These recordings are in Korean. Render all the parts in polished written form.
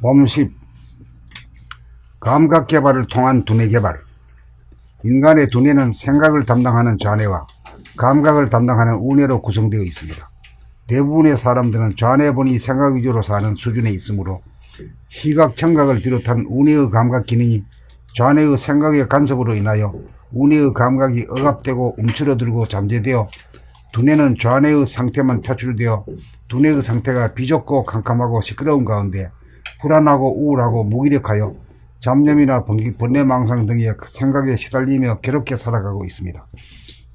몸 10. 감각개발을 통한 두뇌개발. 인간의 두뇌는 생각을 담당하는 좌뇌와 감각을 담당하는 우뇌로 구성되어 있습니다. 대부분의 사람들은 좌뇌본이 생각 위주로 사는 수준에 있으므로 시각, 청각을 비롯한 우뇌의 감각 기능이 좌뇌의 생각의 간섭으로 인하여 우뇌의 감각이 억압되고 움츠러들고 잠재되어 두뇌는 좌뇌의 상태만 표출되어 두뇌의 상태가 비좁고 캄캄하고 시끄러운 가운데 불안하고 우울하고 무기력하여 잡념이나 번뇌망상 등의 생각에 시달리며 괴롭게 살아가고 있습니다.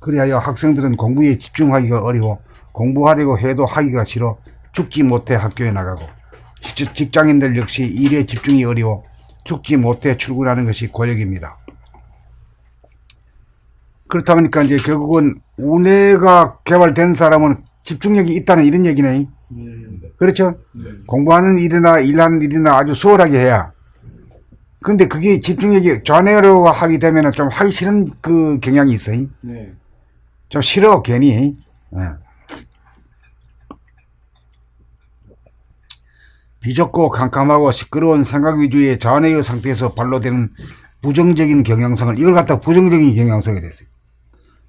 그리하여 학생들은 공부에 집중하기가 어려워 공부하려고 해도 하기가 싫어 죽지 못해 학교에 나가고, 직장인들 역시 일에 집중이 어려워 죽지 못해 출근하는 것이 고역입니다. 그렇다 보니까 이제 결국은 우뇌가 개발된 사람은 집중력이 있다는 이런 얘기네. 그렇죠? 공부하는 일이나 일하는 일이나 아주 수월하게 해야. 근데 그게 집중력이 좌뇌로 하게 되면 좀 하기 싫은 그 경향이 있어요. 네. 좀 싫어, 괜히. 비좁고 캄캄하고 시끄러운 생각 위주의 좌뇌의 상태에서 발로되는 부정적인 경향성을, 이걸 갖다 부정적인 경향성을 했어요.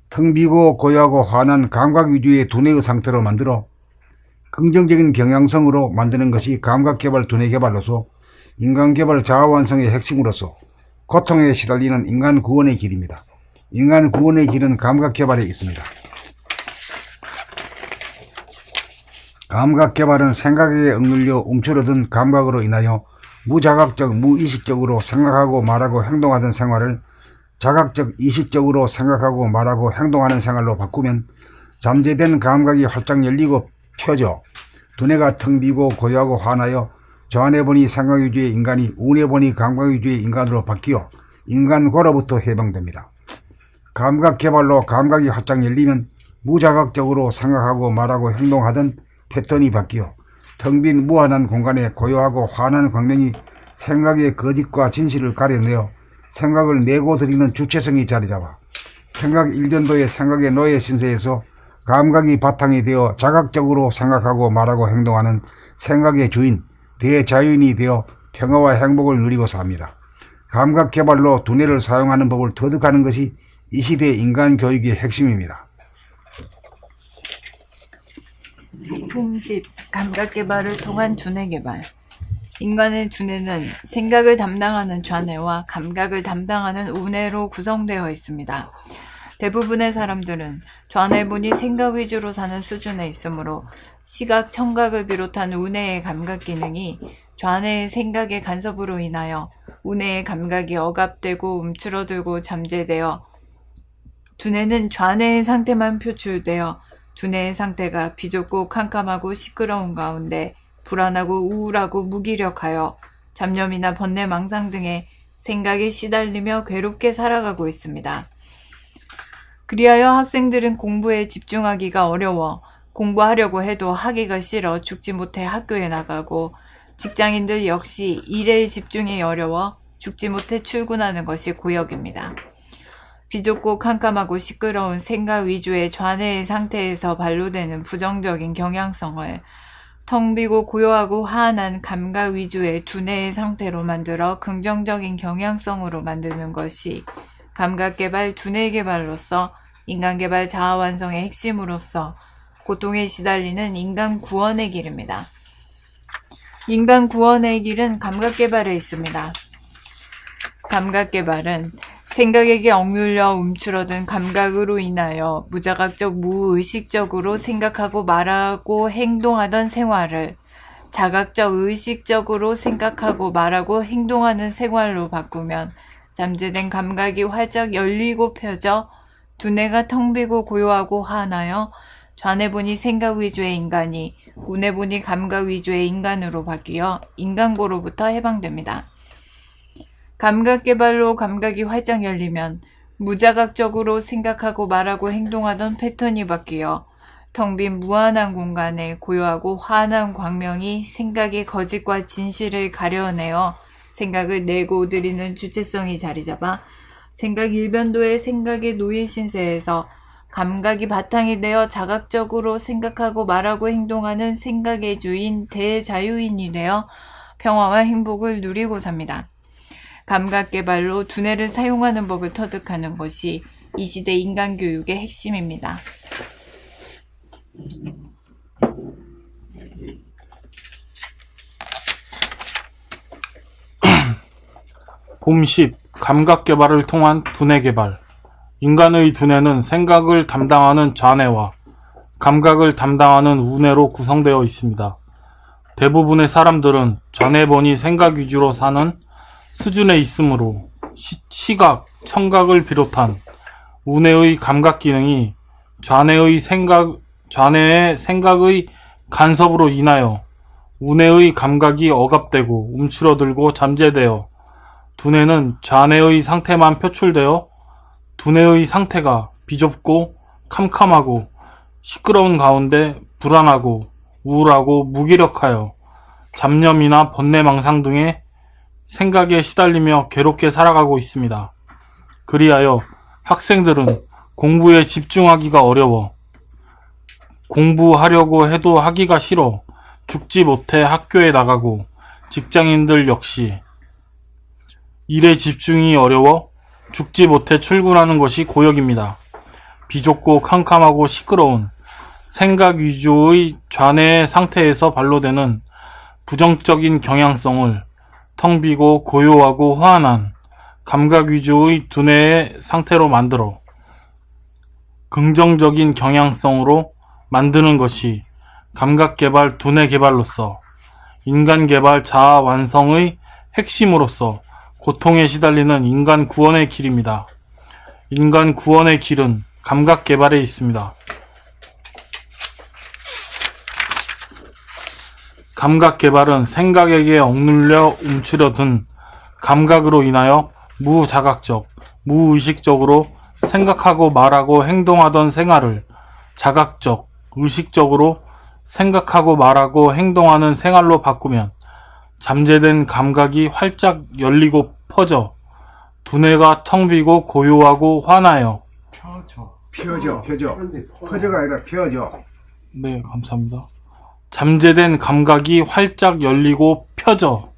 텅 비고 고요하고 환한 감각 위주의 두뇌의 상태로 만들어 긍정적인 경향성으로 만드는 것이 감각개발, 두뇌개발로서 인간개발 자아완성의 핵심으로서 고통에 시달리는 인간 구원의 길입니다. 인간 구원의 길은 감각개발에 있습니다. 감각개발은 생각에 억눌려 움츠러든 감각으로 인하여 무자각적, 무의식적으로 생각하고 말하고 행동하던 생활을 자각적, 이식적으로 생각하고 말하고 행동하는 생활로 바꾸면 잠재된 감각이 활짝 열리고 펴져 두뇌가 텅 비고 고요하고 환하여 좌뇌본이 생각 위주의 인간이 우뇌본이 감각 위주의 인간으로 바뀌어 인간고로부터 해방됩니다. 감각개발로 감각이 활짝 열리면 무자각적으로 생각하고 말하고 행동하던 패턴이 바뀌어 텅 빈 무한한 공간에 고요하고 환한 광명이 생각의 거짓과 진실을 가려내어 생각을 내고 드리는 주체성이 자리잡아 생각 일변도의 생각의 노예 신세에서 감각이 바탕이 되어 자각적으로 생각하고 말하고 행동하는 생각의 주인, 대자유인이 되어 평화와 행복을 누리고 삽니다. 감각개발로 두뇌를 사용하는 법을 터득하는 것이 이 시대 인간교육의 핵심입니다. 봄10. 감각개발을 통한 두뇌개발. 인간의 두뇌는 생각을 담당하는 좌뇌와 감각을 담당하는 우뇌로 구성되어 있습니다. 대부분의 사람들은 좌뇌본이 생각 위주로 사는 수준에 있으므로 시각, 청각을 비롯한 우뇌의 감각 기능이 좌뇌의 생각의 간섭으로 인하여 우뇌의 감각이 억압되고 움츠러들고 잠재되어 두뇌는 좌뇌의 상태만 표출되어 두뇌의 상태가 비좁고 캄캄하고 시끄러운 가운데 불안하고 우울하고 무기력하여 잡념이나 번뇌망상 등의 생각에 시달리며 괴롭게 살아가고 있습니다. 그리하여 학생들은 공부에 집중하기가 어려워 공부하려고 해도 하기가 싫어 죽지 못해 학교에 나가고, 직장인들 역시 일에 집중이 어려워 죽지 못해 출근하는 것이 고역입니다. 비좁고 캄캄하고 시끄러운 생각 위주의 좌뇌의 상태에서 발로되는 부정적인 경향성을 텅 비고 고요하고 환한 감각 위주의 두뇌의 상태로 만들어 긍정적인 경향성으로 만드는 것이 감각개발, 두뇌개발로서 인간개발 자아완성의 핵심으로서 고통에 시달리는 인간 구원의 길입니다. 인간 구원의 길은 감각개발에 있습니다. 감각개발은 생각에게 억눌려 움츠러든 감각으로 인하여 무자각적, 무의식적으로 생각하고 말하고 행동하던 생활을 자각적, 의식적으로 생각하고 말하고 행동하는 생활로 바꾸면 잠재된 감각이 활짝 열리고 펴져 두뇌가 텅 비고 고요하고 환하여 좌뇌본이 생각 위주의 인간이 우뇌본이 감각 위주의 인간으로 바뀌어 인간고로부터 해방됩니다. 감각개발로 감각이 활짝 열리면 무자각적으로 생각하고 말하고 행동하던 패턴이 바뀌어 텅 빈 무한한 공간에 고요하고 환한 광명이 생각의 거짓과 진실을 가려내어 생각을 내고 드리는 주체성이 자리잡아 생각 일변도의 생각의 노예 신세에서 감각이 바탕이 되어 자각적으로 생각하고 말하고 행동하는 생각의 주인 대자유인이 되어 평화와 행복을 누리고 삽니다. 감각 개발로 두뇌를 사용하는 법을 터득하는 것이 이 시대 인간 교육의 핵심입니다. 봄 10. 감각 개발을 통한 두뇌 개발. 인간의 두뇌는 생각을 담당하는 좌뇌와 감각을 담당하는 우뇌로 구성되어 있습니다. 대부분의 사람들은 좌뇌본이 생각 위주로 사는 수준에 있으므로 시각, 청각을 비롯한 우뇌의 감각 기능이 좌뇌의 생각의 간섭으로 인하여 우뇌의 감각이 억압되고 움츠러들고 잠재되어 두뇌는 좌뇌의 상태만 표출되어 두뇌의 상태가 비좁고 캄캄하고 시끄러운 가운데 불안하고 우울하고 무기력하여 잡념이나 번뇌망상 등의 생각에 시달리며 괴롭게 살아가고 있습니다. 그리하여 학생들은 공부에 집중하기가 어려워 공부하려고 해도 하기가 싫어 죽지 못해 학교에 나가고 직장인들 역시 일에 집중이 어려워 죽지 못해 출근하는 것이 고역입니다. 비좁고 캄캄하고 시끄러운 생각 위주의 좌뇌 상태에서 반로되는 부정적인 경향성을 텅 비고 고요하고 호환한 감각 위주의 두뇌의 상태로 만들어 긍정적인 경향성으로 만드는 것이 감각 개발, 두뇌 개발로서 인간 개발, 자아 완성의 핵심으로서 고통에 시달리는 인간 구원의 길입니다. 인간 구원의 길은 감각 개발에 있습니다. 감각 개발은 생각에게 억눌려 움츠려든 감각으로 인하여 무자각적, 무의식적으로 생각하고 말하고 행동하던 생활을 자각적, 의식적으로 생각하고 말하고 행동하는 생활로 바꾸면 잠재된 감각이 활짝 열리고 퍼져 두뇌가 텅 비고 고요하고 환하여 펴져. 퍼져가 아니라 펴져. 네, 감사합니다. 잠재된 감각이 활짝 열리고 펴져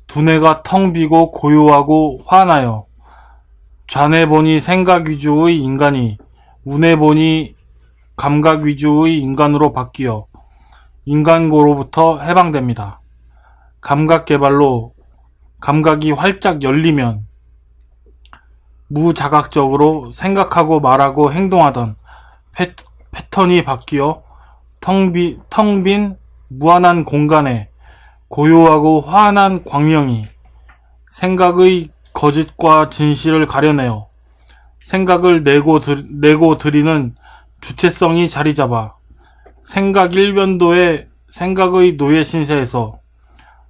두뇌가 텅 비고 고요하고 환하여 좌뇌본이 생각 위주의 인간이 우뇌본이 감각 위주의 인간으로 바뀌어 인간고로부터 해방됩니다. 감각 개발로 감각이 활짝 열리면 무자각적으로 생각하고 말하고 행동하던 패턴이 바뀌어 텅 빈 무한한 공간에 고요하고 환한 광명이 생각의 거짓과 진실을 가려내어 생각을 내고 드리는 주체성이 자리잡아 생각 일변도의 생각의 노예 신세에서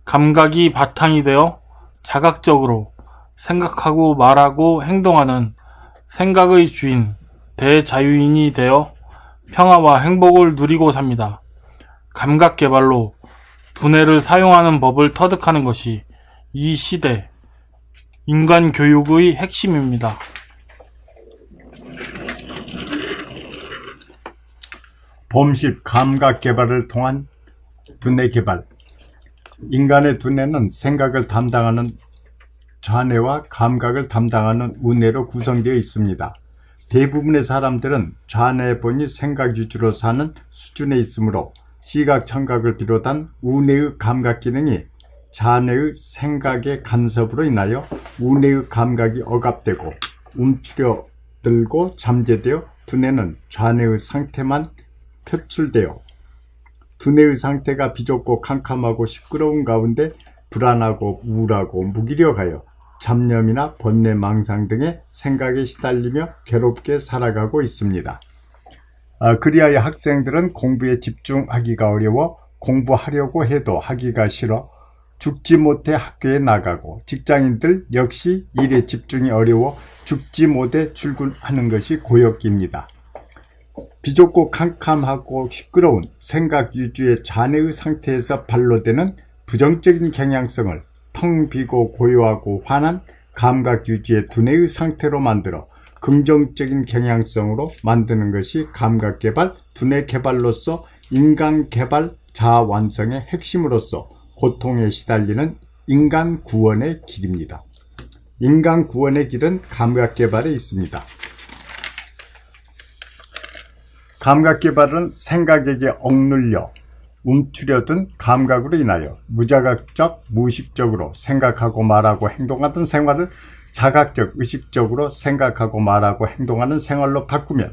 감각이 바탕이 되어 자각적으로 생각하고 말하고 행동하는 생각의 주인, 대자유인이 되어 평화와 행복을 누리고 삽니다. 감각 개발로 두뇌를 사용하는 법을 터득하는 것이 이 시대 인간 교육의 핵심입니다. 봄10 감각 개발을 통한 두뇌 개발. 인간의 두뇌는 생각을 담당하는 좌뇌와 감각을 담당하는 우뇌로 구성되어 있습니다. 대부분의 사람들은 좌뇌본이 생각 위주로 사는 수준에 있으므로 시각, 청각을 비롯한 우뇌의 감각 기능이 좌뇌의 생각의 간섭으로 인하여 우뇌의 감각이 억압되고 움츠려들고 잠재되어 두뇌는 좌뇌의 상태만 표출되어 두뇌의 상태가 비좁고 캄캄하고 시끄러운 가운데 불안하고 우울하고 무기력하여 잡념이나 번뇌, 망상 등의 생각에 시달리며 괴롭게 살아가고 있습니다. 그리하여 학생들은 공부에 집중하기가 어려워 공부하려고 해도 하기가 싫어 죽지 못해 학교에 나가고 직장인들 역시 일에 집중이 어려워 죽지 못해 출근하는 것이 고역입니다. 비좁고 캄캄하고 시끄러운 생각 위주의 좌뇌의 상태에서 반로되는 부정적인 경향성을 텅 비고 고요하고 환한 감각 유지의 두뇌의 상태로 만들어 긍정적인 경향성으로 만드는 것이 감각개발, 두뇌개발로서 인간개발, 자아완성의 핵심으로서 고통에 시달리는 인간 구원의 길입니다. 인간 구원의 길은 감각개발에 있습니다. 감각개발은 생각에게 억눌려 움츠려든 감각으로 인하여 무자각적, 무의식적으로 생각하고 말하고 행동하던 생활을 자각적, 의식적으로 생각하고 말하고 행동하는 생활로 바꾸면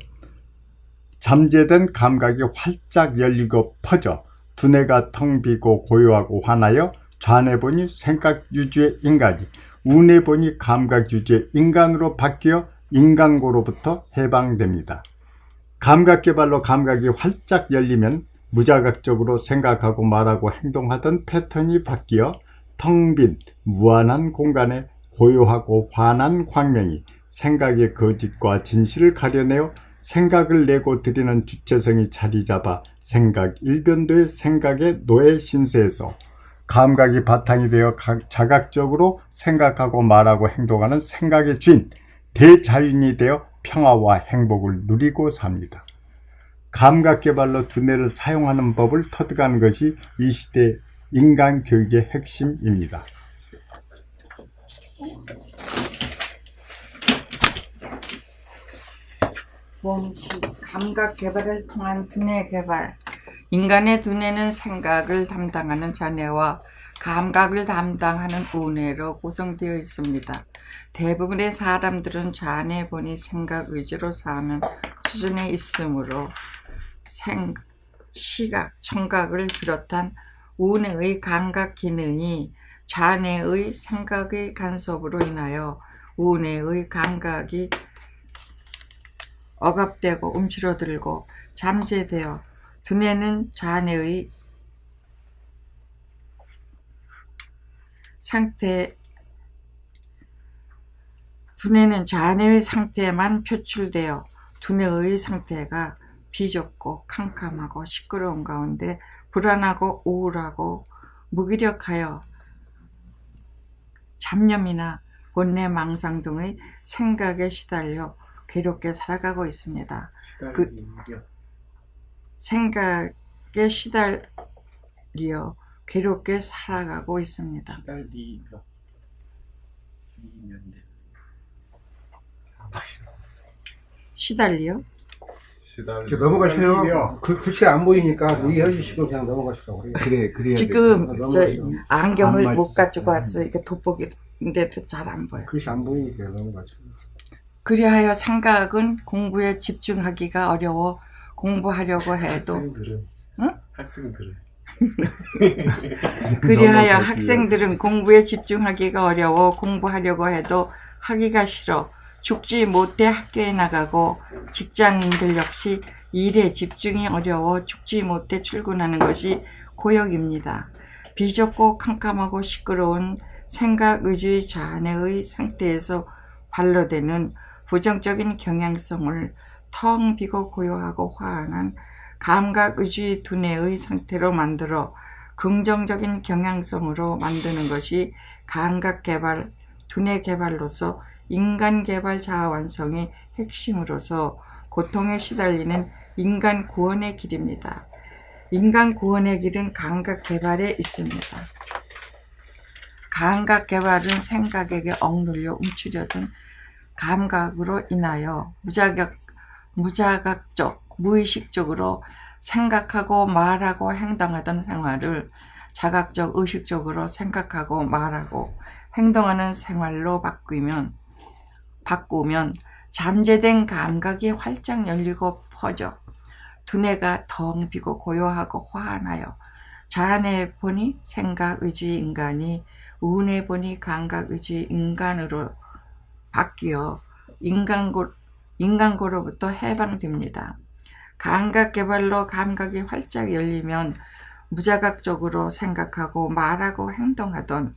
잠재된 감각이 활짝 열리고 퍼져 두뇌가 텅 비고 고요하고 환하여 좌뇌본이 생각 유주의 인간이, 우뇌본이 감각 유주의 인간으로 바뀌어 인간고로부터 해방됩니다. 감각개발로 감각이 활짝 열리면 무자각적으로 생각하고 말하고 행동하던 패턴이 바뀌어 텅 빈 무한한 공간에 고요하고 환한 광명이 생각의 거짓과 진실을 가려내어 생각을 내고 드리는 주체성이 자리잡아 생각 일변도의 생각의 노예 신세에서 감각이 바탕이 되어 자각적으로 생각하고 말하고 행동하는 생각의 주인, 대자윤이 되어 평화와 행복을 누리고 삽니다. 감각개발로 두뇌를 사용하는 법을 터득하는 것이 이 시대 인간 교육의 핵심입니다. 몸식 감각 개발을 통한 두뇌 개발. 인간의 두뇌는 생각을 담당하는 자뇌와 감각을 담당하는 우뇌로 구성되어 있습니다. 대부분의 사람들은 좌뇌본이 생각 위주로 사는 수준에 있으므로 시각, 청각을 비롯한 우뇌의 감각 기능이 좌뇌의 생각의 간섭으로 인하여 우뇌의 감각이 억압되고 움츠러들고 잠재되어 두뇌는 좌뇌의 상태에만 표출되어 두뇌의 상태가 비좁고 캄캄하고 시끄러운 가운데 불안하고 우울하고 무기력하여 잡념이나 본래 망상 등의 생각에 시달려 괴롭게 살아가고 있습니다. 생각에 시달려 괴롭게 살아가고 있습니다. 시달려? 넘어가세요. 글씨 안 보이니까 무의해 주시고 그냥 넘어가시라고 그래요. 그래야 지금 저 안경을 안 못 가지고 왔어. 이게 돋보기인데도 잘 안 보여. 글씨 안 보이니까 넘어가시고. 그리하여 생각은 공부에 집중하기가 어려워 공부하려고 해도 학생들은 그리하여 학생들은 공부에 집중하기가 어려워 공부하려고 해도 하기가 싫어 죽지 못해 학교에 나가고 직장인들 역시 일에 집중이 어려워 죽지 못해 출근하는 것이 고역입니다. 비좁고 캄캄하고 시끄러운 생각 의주의 자뇌의 상태에서 반로되는 부정적인 경향성을 텅 비고 고요하고 환한 감각 의주의 두뇌의 상태로 만들어 긍정적인 경향성으로 만드는 것이 감각 개발, 두뇌 개발로서 인간 개발 자아 완성의 핵심으로서 고통에 시달리는 인간 구원의 길입니다. 인간 구원의 길은 감각 개발에 있습니다. 감각 개발은 생각에게 억눌려 움츠려든 감각으로 인하여 무자각적, 무의식적으로 생각하고 말하고 행동하던 생활을 자각적, 의식적으로 생각하고 말하고 행동하는 생활로 바꾸면 잠재된 감각이 활짝 열리고 퍼져 두뇌가 텅 비고 고요하고 환하여 좌뇌본이 생각 의주의 인간이 우뇌본이 감각 의주의 인간으로 바뀌어 인간고로부터 해방됩니다. 감각 개발로 감각이 활짝 열리면 무자각적으로 생각하고 말하고 행동하던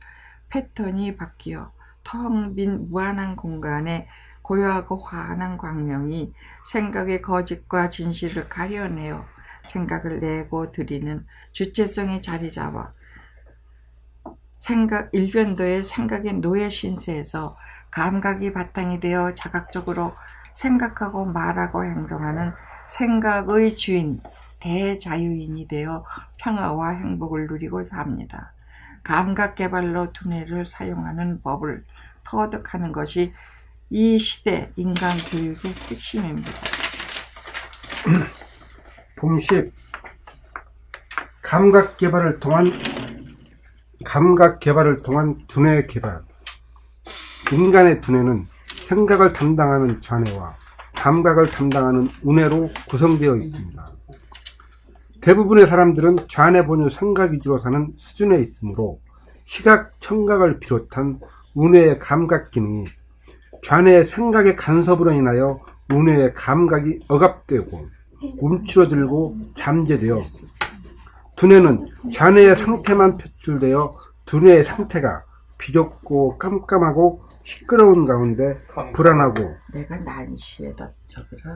패턴이 바뀌어 텅 빈 무한한 공간에 고요하고 환한 광명이 생각의 거짓과 진실을 가려내어 생각을 내고 드리는 주체성이 자리 잡아 생각 일변도의 생각의 노예 신세에서 감각이 바탕이 되어 자각적으로 생각하고 말하고 행동하는 생각의 주인, 대자유인이 되어 평화와 행복을 누리고 삽니다. 감각개발로 두뇌를 사용하는 법을 터득하는 것이 이 시대 인간 교육의 핵심입니다. 봄10 감각 개발을 통한 두뇌 개발. 인간의 두뇌는 생각을 담당하는 좌뇌와 감각을 담당하는 우뇌로 구성되어 있습니다. 대부분의 사람들은 좌뇌 본유 생각 위주로 사는 수준에 있으므로 시각, 청각을 비롯한 우뇌의 감각 기능이 좌뇌의 생각의 간섭으로 인하여 우뇌의 감각이 억압되고 움츠러들고 잠재되어 두뇌는 좌뇌의 상태만 표출되어 두뇌의 상태가 비좁고 깜깜하고 시끄러운 가운데 불안하고 내가 난시에다 저기라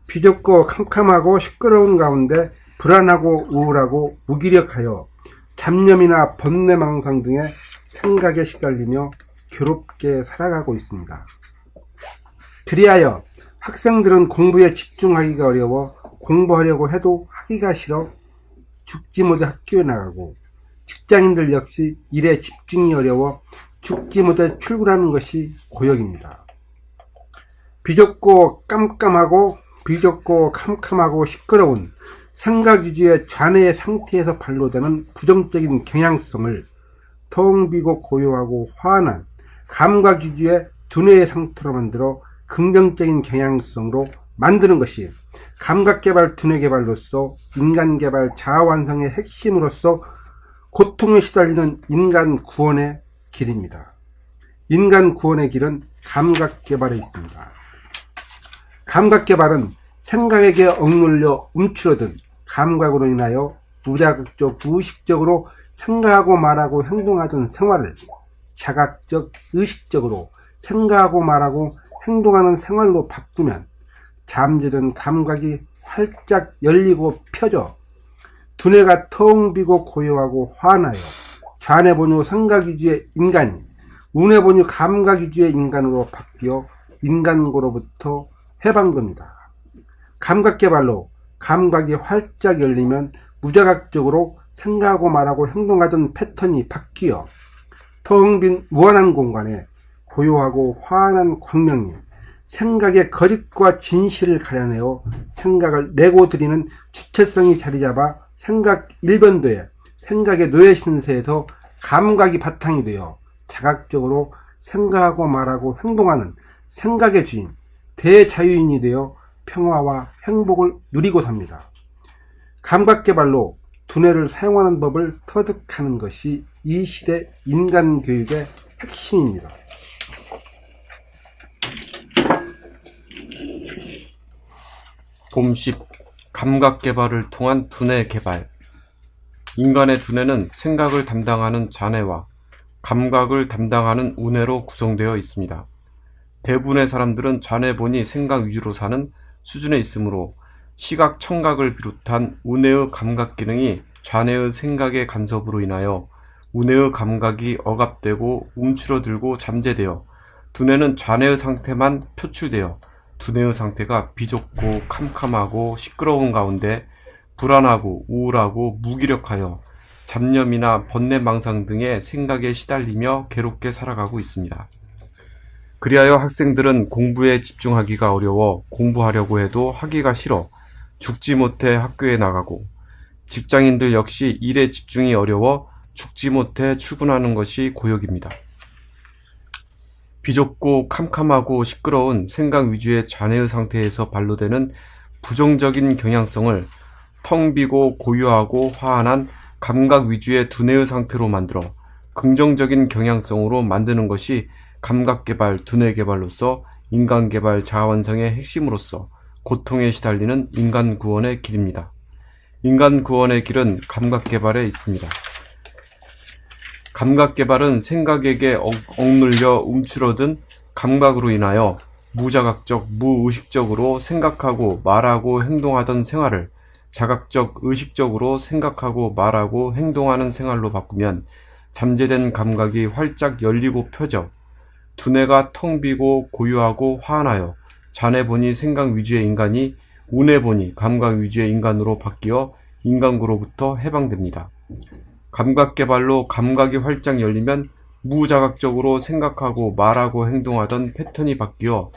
비좁고 캄캄하고 시끄러운 가운데 불안하고 우울하고 무기력하여 잡념이나 번뇌망상 등의 생각에 시달리며 괴롭게 살아가고 있습니다. 그리하여 학생들은 공부에 집중하기가 어려워 공부하려고 해도 하기가 싫어 죽지 못해 학교에 나가고, 직장인들 역시 일에 집중이 어려워 죽지 못해 출근하는 것이 고역입니다. 비좁고 캄캄하고 시끄러운 생각 위주의 좌뇌의 상태에서 반로되는 부정적인 경향성을 텅 비고 고요하고 화난 감각 위주의 두뇌의 상태로 만들어 긍정적인 경향성으로 만드는 것이 감각개발, 두뇌개발로서 인간개발, 자아완성의 핵심으로서 고통에 시달리는 인간 구원의 길입니다. 인간 구원의 길은 감각개발에 있습니다. 감각개발은 생각에게 억눌려 움츠러든 감각으로 인하여 무자극적, 무의식적으로 생각하고 말하고 행동하던 생활을 자각적, 의식적으로 생각하고 말하고 행동하는 생활로 바꾸면 잠재된 감각이 활짝 열리고 펴져 두뇌가 텅 비고 고요하고 환하여 좌뇌 본유 생각 위주의 인간이 우뇌 본유 감각 위주의 인간으로 바뀌어 인간고로부터 해방됩니다. 감각개발로 감각이 활짝 열리면 무자각적으로 생각하고 말하고 행동하던 패턴이 바뀌어 텅 빈 무한한 공간에 고요하고 환한 광명이 생각의 거짓과 진실을 가려내어 생각을 내고 드리는 주체성이 자리잡아 생각 일변도에 생각의 노예 신세에서 감각이 바탕이 되어 자각적으로 생각하고 말하고 행동하는 생각의 주인, 대자유인이 되어 평화와 행복을 누리고 삽니다. 감각개발로 두뇌를 사용하는 법을 터득하는 것이 이 시대 인간교육의 핵심입니다. 봄10 감각개발을 통한 두뇌개발. 인간의 두뇌는 생각을 담당하는 좌뇌와 감각을 담당하는 우뇌로 구성되어 있습니다. 대부분의 사람들은 좌뇌본이 생각 위주로 사는 수준에 있으므로 시각, 청각을 비롯한 우뇌의 감각 기능이 좌뇌의 생각의 간섭으로 인하여 우뇌의 감각이 억압되고 움츠러들고 잠재되어 두뇌는 좌뇌의 상태만 표출되어 두뇌의 상태가 비좁고 캄캄하고 시끄러운 가운데 불안하고 우울하고 무기력하여 잡념이나 번뇌망상 등의 생각에 시달리며 괴롭게 살아가고 있습니다. 그리하여 학생들은 공부에 집중하기가 어려워 공부하려고 해도 하기가 싫어 죽지 못해 학교에 나가고, 직장인들 역시 일에 집중이 어려워 죽지 못해 출근하는 것이 고역입니다. 비좁고 캄캄하고 시끄러운 생각 위주의 좌뇌의 상태에서 반로되는 부정적인 경향성을 텅 비고 고요하고 화한한 감각 위주의 두뇌의 상태로 만들어 긍정적인 경향성으로 만드는 것이 감각개발, 두뇌개발로서 인간개발, 자아완성의 핵심으로서 고통에 시달리는 인간구원의 길입니다. 인간구원의 길은 감각개발에 있습니다. 감각개발은 생각에게 억눌려 움츠러든 감각으로 인하여 무자각적, 무의식적으로 생각하고 말하고 행동하던 생활을 자각적, 의식적으로 생각하고 말하고 행동하는 생활로 바꾸면 잠재된 감각이 활짝 열리고 펴져 두뇌가 텅 비고 고요하고 화한하여 좌뇌 보니 생각 위주의 인간이 우뇌 보니 감각 위주의 인간으로 바뀌어 인간구로부터 해방됩니다. 감각 개발로 감각이 활짝 열리면 무자각적으로 생각하고 말하고 행동하던 패턴이 바뀌어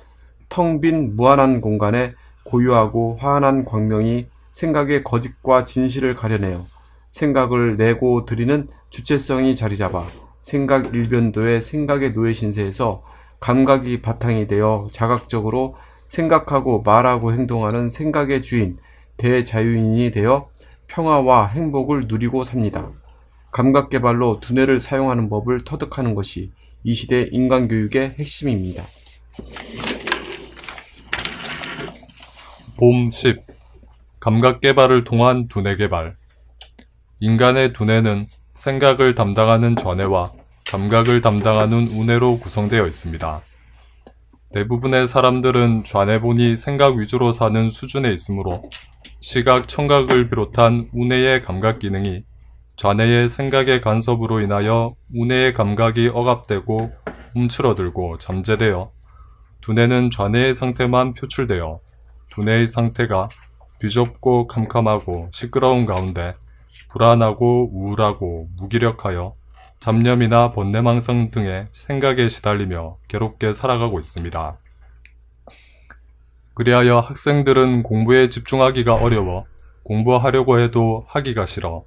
텅 빈 무한한 공간에 고요하고 화한한 광명이 생각의 거짓과 진실을 가려내어 생각을 내고 드리는 주체성이 자리잡아 생각 일변도의 생각의 노예 신세에서 감각이 바탕이 되어 자각적으로 생각하고 말하고 행동하는 생각의 주인, 대자유인이 되어 평화와 행복을 누리고 삽니다. 감각 개발로 두뇌를 사용하는 법을 터득하는 것이 이 시대 인간교육의 핵심입니다. 봄 10. 감각 개발을 통한 두뇌 개발. 인간의 두뇌는 생각을 담당하는 좌뇌와 감각을 담당하는 우뇌로 구성되어 있습니다. 대부분의 사람들은 좌뇌본이 생각 위주로 사는 수준에 있으므로 시각, 청각을 비롯한 우뇌의 감각 기능이 좌뇌의 생각의 간섭으로 인하여 우뇌의 감각이 억압되고 움츠러들고 잠재되어 두뇌는 좌뇌의 상태만 표출되어 두뇌의 상태가 뒤좁고 캄캄하고 시끄러운 가운데 불안하고 우울하고 무기력하여 잡념이나 번뇌망상 등의 생각에 시달리며 괴롭게 살아가고 있습니다. 그리하여 학생들은 공부에 집중하기가 어려워 공부하려고 해도 하기가 싫어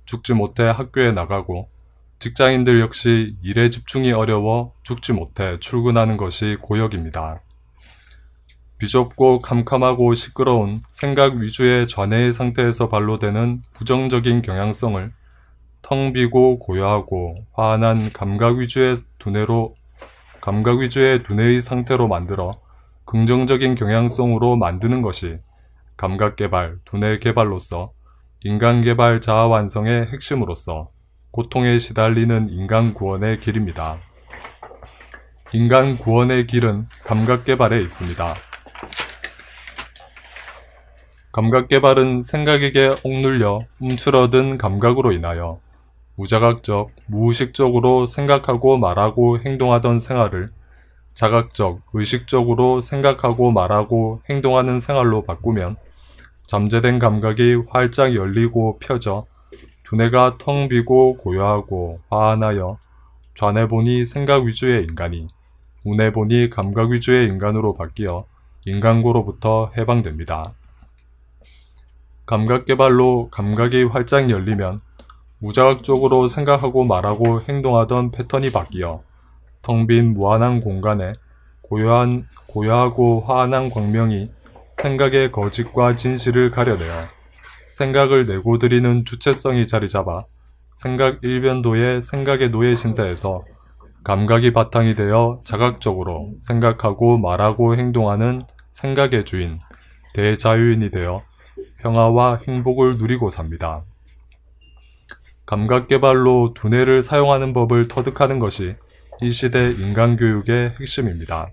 죽지 못해 학교에 나가고 직장인들 역시 일에 집중이 어려워 죽지 못해 출근하는 것이 고역입니다. 비좁고 캄캄하고 시끄러운 생각 위주의 좌뇌의 상태에서 반로되는 부정적인 경향성을 텅 비고 고요하고 화한한 감각 위주의 두뇌의 상태로 만들어 긍정적인 경향성으로 만드는 것이 감각 개발, 두뇌 개발로서 인간 개발 자아 완성의 핵심으로서 고통에 시달리는 인간 구원의 길입니다. 인간 구원의 길은 감각 개발에 있습니다. 감각 개발은 생각에게 억눌려 움츠러든 감각으로 인하여 무자각적, 무의식적으로 생각하고 말하고 행동하던 생활을 자각적, 의식적으로 생각하고 말하고 행동하는 생활로 바꾸면 잠재된 감각이 활짝 열리고 펴져 두뇌가 텅 비고 고요하고 화한하여 좌뇌본이 생각 위주의 인간이 우뇌본이 감각 위주의 인간으로 바뀌어 인간고로부터 해방됩니다. 감각 개발로 감각이 활짝 열리면 무자각적으로 생각하고 말하고 행동하던 패턴이 바뀌어 텅 빈 무한한 공간에 고요하고 화한한 광명이 생각의 거짓과 진실을 가려내어 생각을 내고 드리는 주체성이 자리잡아 생각 일변도의 생각의 노예 신태에서 감각이 바탕이 되어 자각적으로 생각하고 말하고 행동하는 생각의 주인, 대자유인이 되어 평화와 행복을 누리고 삽니다. 감각 개발로 두뇌를 사용하는 법을 터득하는 것이 이 시대 인간교육의 핵심입니다.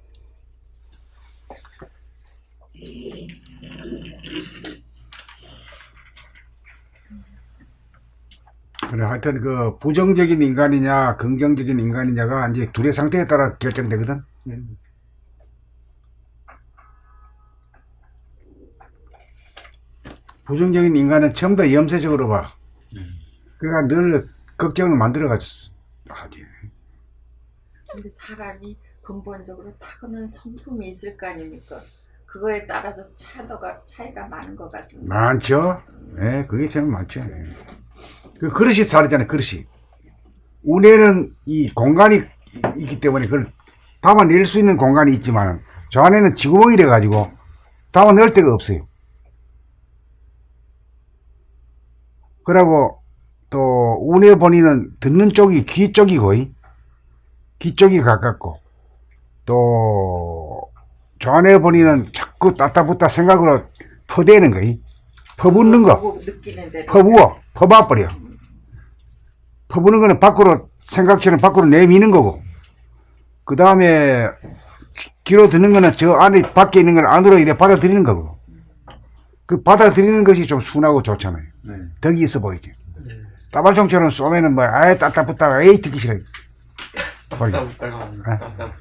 그래, 하여튼 그 부정적인 인간이냐 긍정적인 인간이냐가 이제 둘의 상태에 따라 결정되거든. 부정적인 인간은 전부 다 염세적으로 봐. 그러니까 늘 걱정을 만들어가지고 하지. 근데 사람이 근본적으로 타고난 성품이 있을 거 아닙니까? 그거에 따라서 차이가 많은 것 같습니다. 많죠. 예, 그게 제일 많죠. 그 그릇이 다르잖아요, 그릇이. 우뇌는 이 공간이 있기 때문에 그걸 담아낼 수 있는 공간이 있지만 저 안에는 지구멍이 돼가지고 담아낼 데가 없어요. 그러고 또 우뇌 본인은 듣는 쪽이 귀 쪽이 거의 귀 쪽이 가깝고 또 좌뇌 본인은 자꾸 따따붙다 생각으로 퍼대는 거이 퍼붓는 거 퍼부어버려. 퍼부는 거는 밖으로 생각처럼 밖으로 내미는 거고 그 다음에 귀로 듣는 거는 저 안에 밖에 있는 걸 안으로 이래 받아들이는 거고 그 받아들이는 것이 좀 순하고 좋잖아요. 덕이 있어 보이죠. 따발총처럼 쏘면은 뭐 아예 따따붙다가 에이 듣기 싫어요.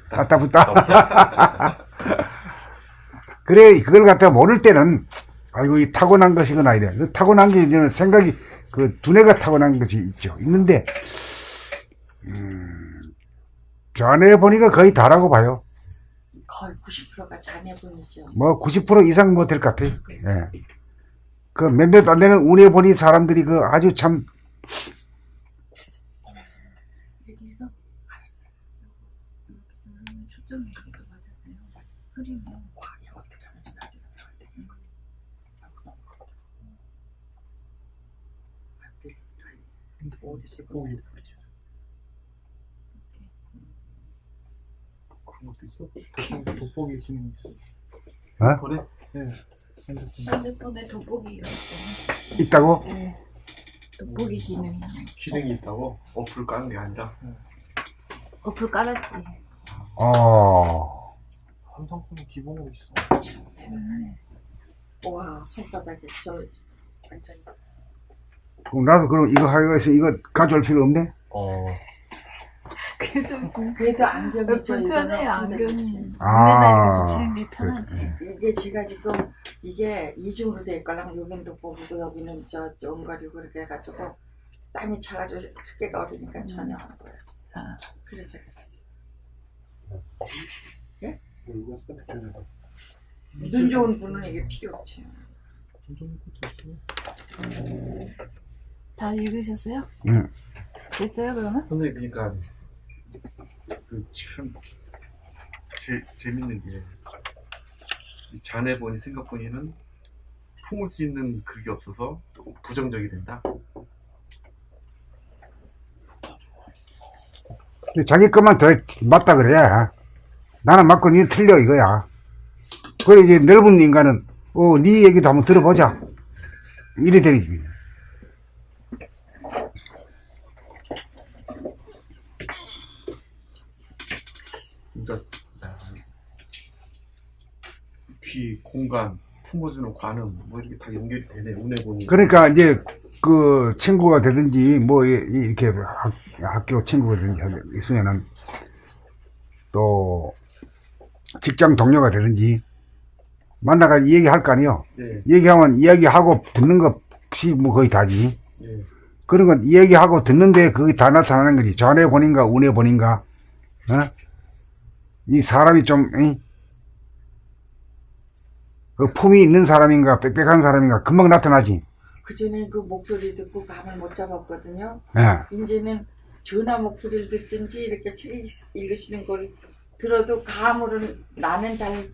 따따 붙다. 그래, 그걸 갖다 모를 때는, 아이고, 이 타고난 것이거나 이래. 그 타고난 게 이제는 생각이, 그 두뇌가 타고난 것이 있죠. 있는데, 자네 보니까 거의 다라고 봐요. 거의 90%가 자녀분이죠. 뭐 90% 이상 뭐 될 것 같아요. 예. 그 몇몇 안 되는 운에 보니 사람들이 그 아주 참 이렇게 해서 알았어요. 초점이 이렇게 맞았어요. 흐리면 와 이거 어떻게 하는지 나중에 배워야 되는 거예요. 어디서 보기 그런 것도 있어? 돋보기 기능이 있어. 어? 그래? 네. 핸드폰에 돋보기가 있어요. 있다고? 네. 돋보기 기능. 기능이 있다고? 어플 까는 게 아니라? 어플 깔았지. 삼성폰이 기본으로 있어. 와 손바닥에 저 완전 그럼 나도 그럼 이거 하기 위해서 이거 가져올 필요 없네? 그래도 안경이 불편해요, 안경이. 아, 눈에다 붙이는 게 편하지. 이게 제가 지금 이게 이중으로 돼 있걸랑 여기는 돋보기고 여기는 저 엉거리고 이렇게 해가지고 땀이 차가지고 습기가 어리니까 전혀 안 보여요. 그래서 그랬어요. 예? 눈 좋은 분은 이게 필요 없죠. 다 읽으셨어요? 응. 됐어요, 그러면? 선생님 그러니까 그 참 재밌는 게 이 자네분이 생각보니는 품을 수 있는 그게 없어서 조금 부정적이 된다. 자기 것만 더 맞다 그래야. 나는 맞고 니는 틀려 이거야. 그래 이제 넓은 인간은 네 얘기도 한번 들어보자. 이래 되지. 그러니까 귀, 공간, 품어주는 관음 뭐 이렇게 다 연결이 되네. 운에 보니. 그러니까 이제 그 친구가 되든지 뭐 이렇게 학교 친구가 되든지 있으면은 또 직장 동료가 되든지 만나가 얘기할 거 아니요. 예, 얘기하면 이야기하고 듣는 것이 뭐 거의 다지. 예. 그런 건 이야기하고 듣는데 그게 다 나타나는 거지. 좌뇌 본인가 우뇌 본인가. 이 사람이 좀 그 품이 있는 사람인가 빽빽한 사람인가 금방 나타나지. 그전에 그 목소리 듣고 감을 못 잡았거든요. 예. 이제는 전화 목소리를 듣든지 이렇게 책 읽으시는 걸 들어도 감으로는 나는 잘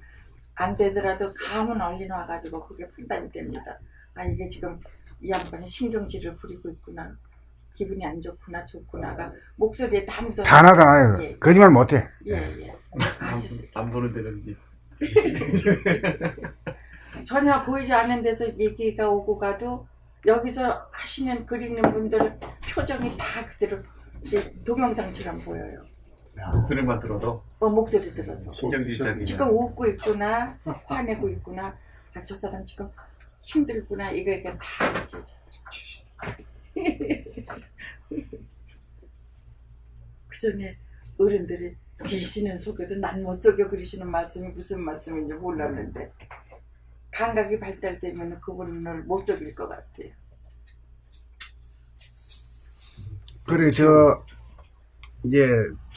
안 되더라도 감은 얼린 와가지고 그게 판단이 됩니다. 아 이게 지금 이 양반이 신경질을 부리고 있구나. 기분이 안 좋구나 좋구나가 목소리에 다 묻어. 다 나타나요. 예. 거짓말 못해. 예예. 아셨어요. 안 보는 데는 이제 전혀 보이지 않는 데서 얘기가 오고 가도 여기서 하시는 그리는 분들 표정이 다 그대로 이제 동영상처럼 보여요. 목소리만 들어도 목소리 들어도 신경질적이냐. 지금 웃고 있구나 화내고 있구나 아, 저 사람 지금 힘들구나 이거 다 느껴져. 그 전에 어른들이 귀신은 속여도 난 못 속여 그러시는 말씀이 무슨 말씀인지 몰랐는데 감각이 발달되면 그분을 못 속일 것 같아요. 그래 이제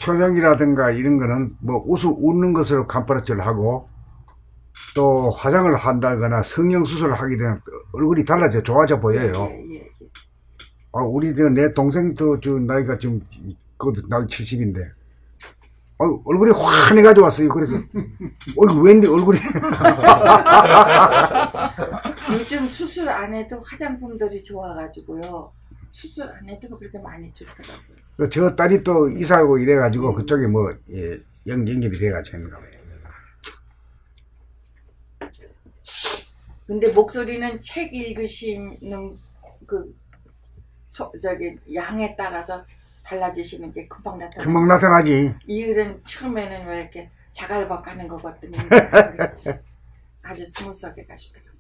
표정이라든가 이런 거는 뭐 웃는 것으로 간파를 하고 또 화장을 한다거나 성형수술을 하게 되면 얼굴이 달라져 좋아져 보여요. 예. 우리 내 동생도 나이가 지금 그것도 나이 70인데 얼굴이 환해가지고 왔어요. 그래서 왠데 얼굴이 요즘 수술 안 해도 화장품들이 좋아가지고요. 수술 안 해도 그렇게 많이 좋더라고요. 저 딸이 또 이사하고 이래가지고 그쪽에 뭐 연결이 돼가지고 있는가 봐요. 근데 목소리는 책 읽으시는 양에 따라서 달라지시는 게 금방 나타나요. 금방 나타나지. 이 글은 처음에는 왜 이렇게 자갈박 하는 거거든요. 아주 스무스하게 가시더라고요.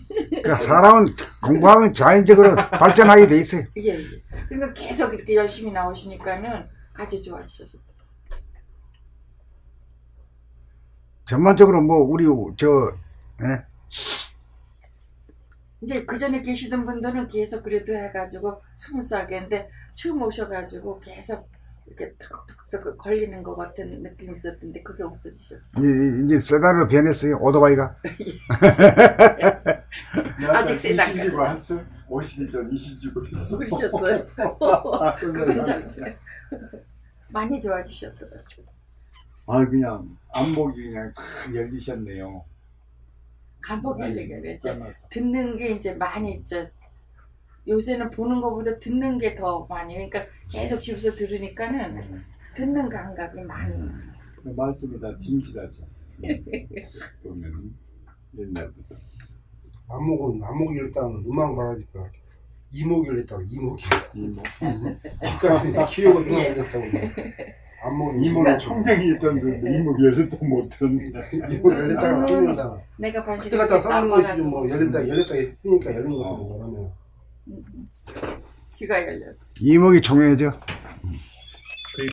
그러니까 사람은 공부하면 자연적으로 발전하게 돼 있어요. 예. 그러니까 계속 이렇게 열심히 나오시니까는 아주 좋아지셨어요. 전반적으로 뭐 우리 예? 이제 그 전에 계시던 분들은 계속 그래도 해가지고 스무스하게 했는데 처음 오셔가지고 계속 이렇게 툭툭툭 걸리는 것 같은 느낌이 있었던데 그게 없어지셨어요. 이제 세단으로 변했어요. 오토바이가. 아직 세단 20주고 했어? 오시기 전 20주고 했어. 그러셨어요. 그건 잘 많이 좋아지셨더라고요. 아 그냥 안목이 그냥 탁 열리셨네요. 안보기 열리게 이제 닮아서. 듣는 게 이제 많이 이제 요새는 보는 것보다 듣는 게 더 많이 그러니까 계속 집에서 들으니까는 듣는 감각이 많이 그 말씀이 다 진실하죠. 보면 옛날부터. 안목이 열렸다는 눈만 바라니까 이목이 열렸다고 이목이. 이모. 그러니까 기억을 눈만 열렸다고. 안목이 이모는 청명이 있던 건데 이목이 열렸다 못 들었는데. 이목이 열렸다고 틀린다. 내가 그때 반실이 갖다 써놓은 것이 나빠가지고 뭐 열렸다 했으니까 열린 거고 그러면. 귀가 열렸어. 이목이 총명해져.